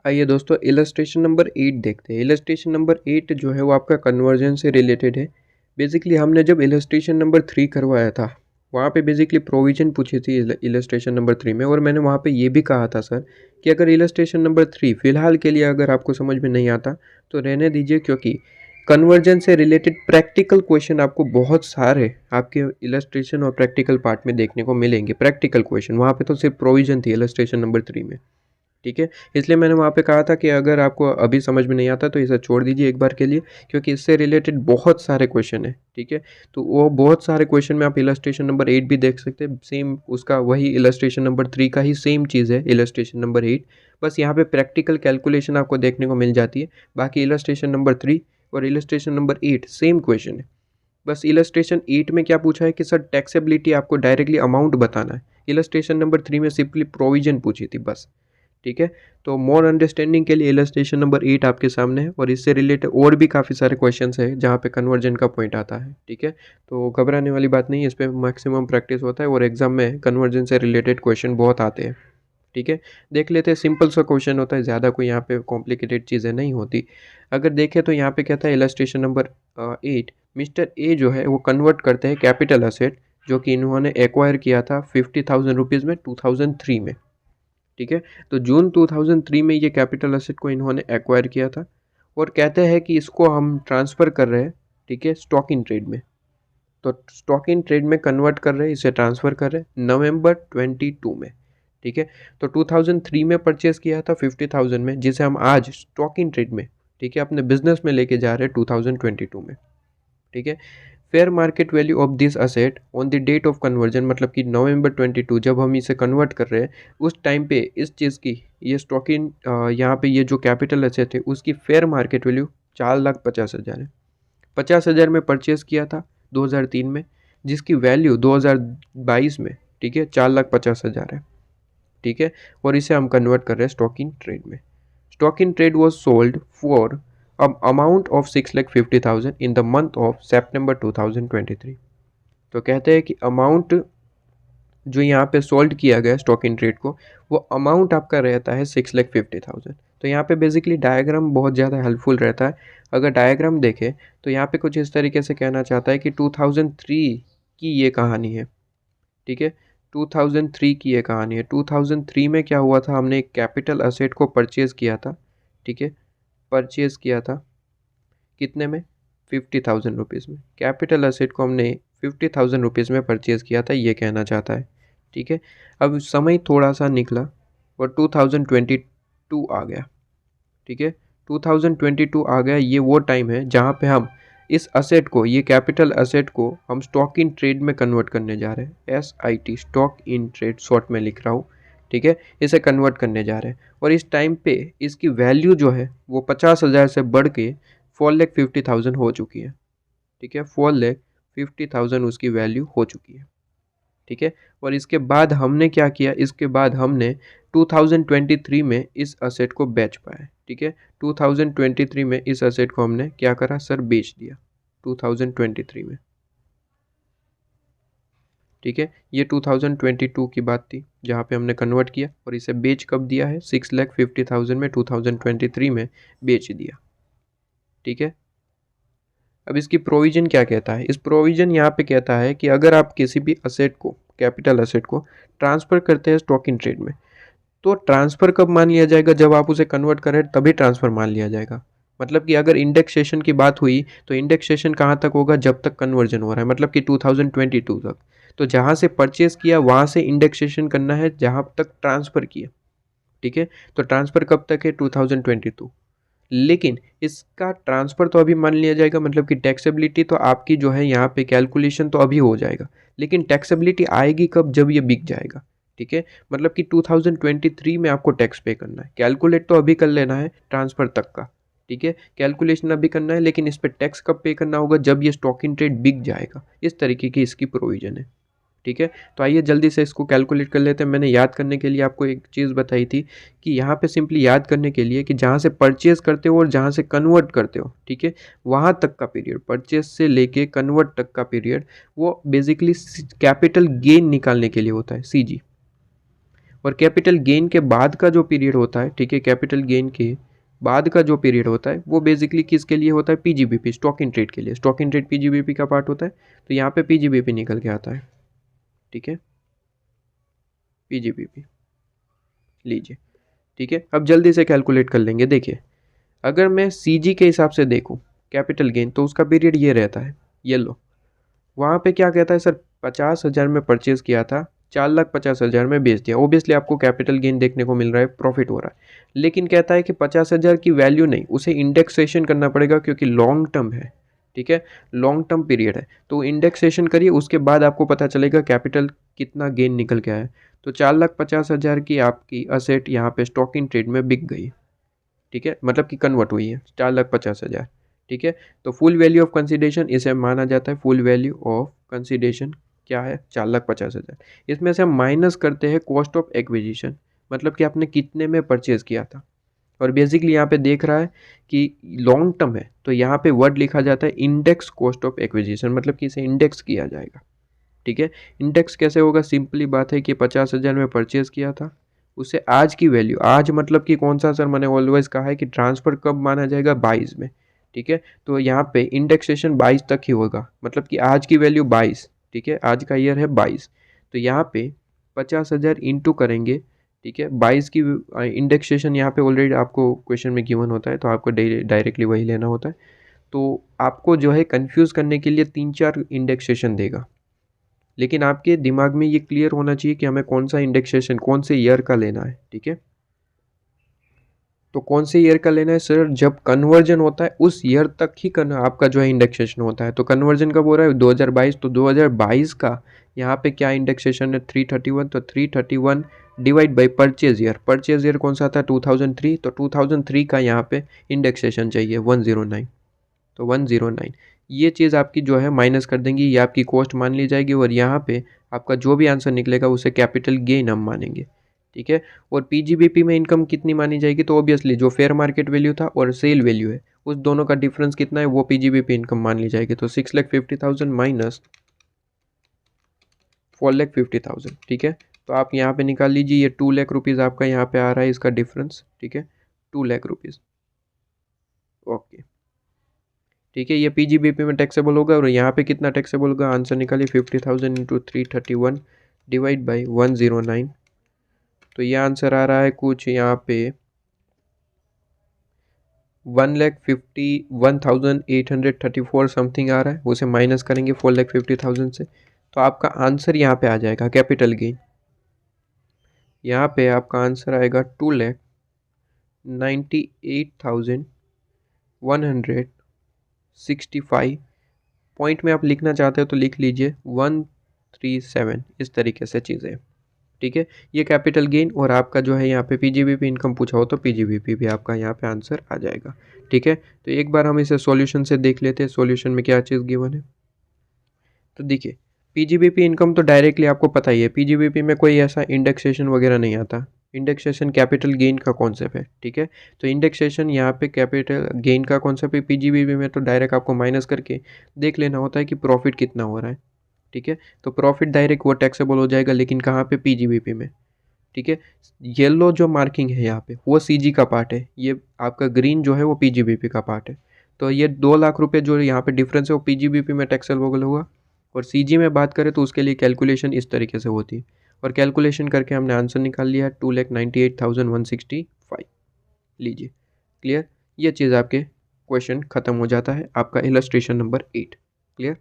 आइए दोस्तों illustration number 8 देखते हैं। इलस्ट्रेशन नंबर 8 जो है वो आपका कन्वर्जन से रिलेटेड है। बेसिकली हमने जब इलस्ट्रेशन नंबर 3 करवाया था, वहाँ पे बेसिकली प्रोविज़न पूछी थी इलस्ट्रेशन नंबर 3 में, और मैंने वहाँ पे ये भी कहा था सर कि अगर इलस्ट्रेशन नंबर 3 फ़िलहाल के लिए अगर आपको समझ में नहीं आता तो रहने दीजिए, क्योंकि कन्वर्जन से रिलेटेड प्रैक्टिकल क्वेश्चन आपको बहुत सारे आपके इलस्ट्रेशन और प्रैक्टिकल पार्ट में देखने को मिलेंगे। प्रैक्टिकल क्वेश्चन वहाँ पे तो सिर्फ प्रोविज़न थी इलस्ट्रेशन नंबर 3 में। ठीक है, इसलिए मैंने वहाँ पे कहा था कि अगर आपको अभी समझ में नहीं आता तो इसे छोड़ दीजिए एक बार के लिए, क्योंकि इससे रिलेटेड बहुत सारे क्वेश्चन हैं। ठीक है, तो वो बहुत सारे क्वेश्चन में आप इलस्ट्रेशन नंबर 8 भी देख सकते हैं, सेम उसका वही इलस्ट्रेशन नंबर 3 का ही सेम चीज़ है इलस्ट्रेशन नंबर 8। बस यहाँ पे प्रैक्टिकल कैलकुलेशन आपको देखने को मिल जाती है। बाकी इलस्ट्रेशन नंबर 3 और इलस्ट्रेशन नंबर 8 सेम क्वेश्चन है। बस इलस्ट्रेशन 8 में क्या पूछा है कि सर टैक्सेबिलिटी आपको डायरेक्टली अमाउंट बताना है। इलस्ट्रेशन नंबर 3 में सिंपली प्रोविजन पूछी थी बस। ठीक है, तो मोर अंडरस्टैंडिंग के लिए इलस्ट्रेशन नंबर 8 आपके सामने है, और इससे रिलेटेड और भी काफ़ी सारे क्वेश्चंस हैं जहाँ पे कन्वर्जन का पॉइंट आता है। ठीक है, तो घबराने वाली बात नहीं है, इस पे मैक्सिमम प्रैक्टिस होता है और एग्जाम में कन्वर्जन से रिलेटेड क्वेश्चन बहुत आते हैं। ठीक है, देख लेते हैं, सिंपल सा क्वेश्चन होता है, ज़्यादा कोई यहाँ पे कॉम्प्लिकेटेड चीज़ें नहीं होती। अगर देखें तो यहाँ पे क्या था, इलस्ट्रेशन नंबर 8 मिस्टर ए जो है वो कन्वर्ट करते हैं कैपिटल असेट जो कि इन्होंने एक्वायर किया था 50,000 रुपीज़ में 2003 में। ठीक है, तो जून 2003 में ये कैपिटल असेट को इन्होंने एक्वायर किया था, और कहते हैं कि इसको हम ट्रांसफ़र कर रहे हैं। ठीक है, स्टॉक इन ट्रेड में, तो स्टॉक इन ट्रेड में कन्वर्ट कर रहे हैं, इसे ट्रांसफ़र कर रहे हैं नवंबर 22 में। ठीक है, तो 2003 में परचेज़ किया था 50,000 में, जिसे हम आज स्टॉक इन ट्रेड में, ठीक है, अपने बिजनेस में लेके जा रहे हैं 2022 में। ठीक है, fair market value of this asset on the date of conversion, मतलब कि नवंबर 22 जब हम इसे कन्वर्ट कर रहे हैं उस टाइम पे इस चीज़ की, ये स्टॉक इन यहाँ पे ये जो कैपिटल असेट है उसकी फेयर मार्केट वैल्यू 4,50,000 है। 50,000 में परचेज़ किया था 2003 में, जिसकी वैल्यू 2022 में, ठीक है, 4,50,000 है। ठीक है, और इसे हम कन्वर्ट कर रहे हैं स्टॉक इन ट्रेड में। Stock in trade was sold for amount of 6,50,000 in the month of September 2023। तो कहते हैं कि अमाउंट जो यहाँ पे सोल्ड किया गया स्टॉक इन ट्रेड को, वो अमाउंट आपका रहता है 6,50,000। तो यहाँ पे बेसिकली डायग्राम बहुत ज़्यादा हेल्पफुल रहता है। अगर डायग्राम देखें तो यहाँ पे कुछ इस तरीके से कहना चाहता है कि 2003 की ये कहानी है। ठीक है, 2003 की ये कहानी है। 2003 में क्या हुआ था, हमने एक कैपिटल असेट को परचेज़ किया था। ठीक है, परचेज़ किया था कितने में, 50,000 रुपीज़ में। कैपिटल असेट को हमने 50,000 रुपीज़ में परचेज़ किया था, ये कहना चाहता है। ठीक है, अब समय थोड़ा सा निकला और 2022 आ गया। ठीक है, 2022 आ गया, ये वो टाइम है जहाँ पे हम इस असेट को, ये कैपिटल असेट को हम स्टॉक इन ट्रेड में कन्वर्ट करने जा रहे हैं। SIT stock in trade short में लिख रहा हूँ। ठीक है, इसे कन्वर्ट करने जा रहे हैं, और इस टाइम पे इसकी वैल्यू जो है वो 50,000 से बढ़ के 4,50,000 हो चुकी है। ठीक है, 4,50,000 उसकी वैल्यू हो चुकी है। ठीक है, और इसके बाद हमने क्या किया, इसके बाद हमने 2023 में इस असेट को बेच पाए। ठीक है, 2023 में इस असेट को हमने क्या करा सर, बेच दिया 2023 में। ठीक है, ये 2022 की बात थी जहाँ पे हमने कन्वर्ट किया, और इसे बेच कब दिया है, 6,50,000 में 2023 में बेच दिया। ठीक है, अब इसकी प्रोविज़न क्या कहता है, इस प्रोविज़न यहाँ पे कहता है कि अगर आप किसी भी असेट को, कैपिटल असेट को ट्रांसफ़र करते हैं स्टॉक इन ट्रेड में, तो ट्रांसफ़र कब मान लिया जाएगा, जब आप उसे कन्वर्ट करें तभी ट्रांसफ़र मान लिया जाएगा। मतलब कि अगर इंडेक्सेशन की बात हुई तो इंडेक्सेशन कहाँ तक होगा, जब तक कन्वर्जन हो रहा है, मतलब कि 2022 तक। तो जहाँ से परचेज़ किया वहाँ से इंडेक्सेशन करना है जहाँ तक ट्रांसफ़र किया। ठीक है, तो ट्रांसफ़र कब तक है, 2022। लेकिन इसका ट्रांसफ़र तो अभी मान लिया जाएगा, मतलब कि टैक्सेबिलिटी तो आपकी जो है यहाँ पे कैलकुलेशन तो अभी हो जाएगा, लेकिन टैक्सेबिलिटी आएगी कब, जब ये बिक जाएगा। ठीक है, मतलब कि 2023 में आपको टैक्स पे करना है। कैलकुलेट तो अभी कर लेना है ट्रांसफ़र तक का। ठीक है, कैलकुलेशन अभी करना है, लेकिन इस पर टैक्स कब पे करना होगा, जब ये स्टॉक इन ट्रेड बिक जाएगा। इस तरीके की इसकी प्रोविज़न है। ठीक है, तो आइए जल्दी से इसको कैलकुलेट कर लेते हैं। मैंने याद करने के लिए आपको एक चीज़ बताई थी कि यहाँ पे सिंपली याद करने के लिए कि जहाँ से परचेज़ करते हो और जहाँ से कन्वर्ट करते हो, ठीक है, वहाँ तक का पीरियड, परचेज़ से लेके कन्वर्ट तक का पीरियड, वो बेसिकली कैपिटल गेन निकालने के लिए होता है, CG। और कैपिटल गेन के बाद का जो पीरियड होता है, ठीक है, कैपिटल गेन के बाद का जो पीरियड होता है वो बेसिकली किसके लिए होता है, पीजीबीपी, स्टॉक इन ट्रेड के लिए। स्टॉक इन ट्रेड पीजीबीपी का पार्ट होता है, तो यहाँ पे पीजीबीपी निकल के आता है, ठीक है, पीजीबीपी लीजिए, ठीक है। अब जल्दी से कैलकुलेट कर लेंगे। देखिए, अगर मैं सीजी के हिसाब से देखूँ कैपिटल गेन, तो उसका पीरियड ये रहता है, ये लो, वहाँ पे क्या कहता है सर, 50,000 में परचेज किया था, 4,50,000 में बेच दिया। ओबियसली आपको कैपिटल गेन देखने को मिल रहा है, प्रॉफिट हो रहा है, लेकिन कहता है कि 50,000 की वैल्यू नहीं, उसे इंडेक्सेशन करना पड़ेगा क्योंकि लॉन्ग टर्म है, ठीक है, लॉन्ग टर्म पीरियड है, तो इंडेक्सेशन करिए, उसके बाद आपको पता चलेगा कैपिटल कितना गेन निकल के आया। तो 4,50,000 की आपकी असेट यहाँ पे स्टॉक इन ट्रेड में बिक गई, ठीक है, मतलब कि कन्वर्ट हुई है 4,50,000, ठीक है। तो फुल वैल्यू ऑफ कंसिडरेशन इसे माना जाता है, फुल वैल्यू ऑफ कंसिडरेशन क्या है, 4,50,000। इसमें से हम माइनस करते हैं कॉस्ट ऑफ एक्विजिशन, मतलब कि आपने कितने में परचेज किया था। और बेसिकली यहाँ पे देख रहा है कि लॉन्ग टर्म है, तो यहाँ पे वर्ड लिखा जाता है इंडेक्स कॉस्ट ऑफ एक्विजिशन, मतलब कि इसे इंडेक्स किया जाएगा, ठीक है। इंडेक्स कैसे होगा, सिंपली बात है कि 50,000 में परचेज किया था, उसे आज की वैल्यू, आज मतलब कि कौन सा सर, मैंने ऑलवेज कहा है कि ट्रांसफ़र कब माना जाएगा, 22 में, ठीक है। तो यहाँ पे इंडेक्सेशन 22 तक ही होगा, मतलब कि आज की वैल्यू 22, ठीक है, आज का ईयर है 22, तो यहाँ पे 50,000 इंटू करेंगे, ठीक है, 22 की इंडेक्सेशन यहाँ पे ऑलरेडी आपको क्वेश्चन में गिवन होता है, तो आपको डायरेक्टली वही लेना होता है। तो आपको जो है कंफ्यूज करने के लिए 3-4 इंडेक्सेशन देगा, लेकिन आपके दिमाग में ये क्लियर होना चाहिए कि हमें कौन सा इंडेक्सेशन कौन से ईयर का लेना है, ठीक है। तो कौन से ईयर का लेना है सर, जब कन्वर्जन होता है उस ईयर तक ही आपका जो है इंडेक्सेशन होता है। तो कन्वर्जन कब हो रहा है, 2022, तो 2022 का यहाँ पे क्या इंडेक्सेशन है, 331, तो 331 divide by purchase year, purchase year कौन सा था, 2003, तो 2003 का यहाँ पे इंडेक्सेशन चाहिए 109, तो 109 ये चीज़ आपकी जो है माइनस कर देंगी, ये आपकी कॉस्ट मान ली जाएगी, और यहाँ पे आपका जो भी आंसर निकलेगा उसे कैपिटल गेन हम मानेंगे, ठीक है। और पीजीबीपी में इनकम कितनी मानी जाएगी, तो ऑब्वियसली जो फेयर मार्केट वैल्यू था और सेल वैल्यू है उस दोनों का डिफरेंस कितना है, वो पीजीबीपी इनकम मान ली जाएगी। तो 6,50,000 माइनस 4,50,000, ठीक है। तो आप यहाँ पे निकाल लीजिए, ये 2 लाख रुपीज़ आपका यहाँ पे आ रहा है, इसका डिफरेंस, ठीक है, 2 लाख रुपीज़, ओके, ठीक है। ये पीजीबीपी में टैक्सेबल होगा, और यहाँ पे कितना टैक्सेबल होगा, आंसर निकालिए, 50,000 इंटू 331 डिवाइड बाई 109, तो ये आंसर आ रहा है कुछ यहाँ पे 1,51,834 समथिंग आ रहा है, उसे माइनस करेंगे 4,50,000 से, तो आपका आंसर यहाँ पे आ जाएगा कैपिटल गेन, यहाँ पे आपका आंसर आएगा 2,98,165। पॉइंट में आप लिखना चाहते हो तो लिख लीजिए 137, इस तरीके से चीज़ें, ठीक है। ये कैपिटल गेन, और आपका जो है यहाँ पे पीजीबीपी इनकम पूछा हो तो पीजीबीपी भी आपका यहाँ पे आंसर आ जाएगा, ठीक है। तो एक बार हम इसे सॉल्यूशन से देख लेते हैं, सॉल्यूशन में क्या चीज़ गिवन है। तो देखिए, पीजीबीपी इनकम तो डायरेक्टली आपको पता ही है, पीजीबीपी में कोई ऐसा इंडेक्सेशन वगैरह नहीं आता, इंडेक्सेशन कैपिटल गेन का कॉन्सेप्ट है, ठीक है। तो इंडेक्सेशन यहाँ पे कैपिटल गेन का कॉन्सेप्ट है, पीजीबीपी में तो डायरेक्ट आपको माइनस करके देख लेना होता है कि प्रॉफिट कितना हो रहा है, ठीक है। तो प्रॉफिट डायरेक्ट वो टैक्सेबल हो जाएगा, लेकिन कहाँ पे, पीजीबीपी में, ठीक है। येलो जो मार्किंग है यहाँ पे वो सीजी का पार्ट है, ये आपका ग्रीन जो है वो पीजीबीपी का पार्ट है। तो ये 2 लाख रुपए जो यहाँ पे डिफरेंस है वो पीजीबीपी में टैक्सेबल होगा, और सीजी में बात करें तो उसके लिए कैलकुलेशन इस तरीके से होती है, और कैलकुलेशन करके हमने आंसर निकाल लिया है 2,98,165, लीजिए, क्लियर। ये चीज़ आपके क्वेश्चन ख़त्म हो जाता है, आपका इलस्ट्रेशन नंबर 8 क्लियर।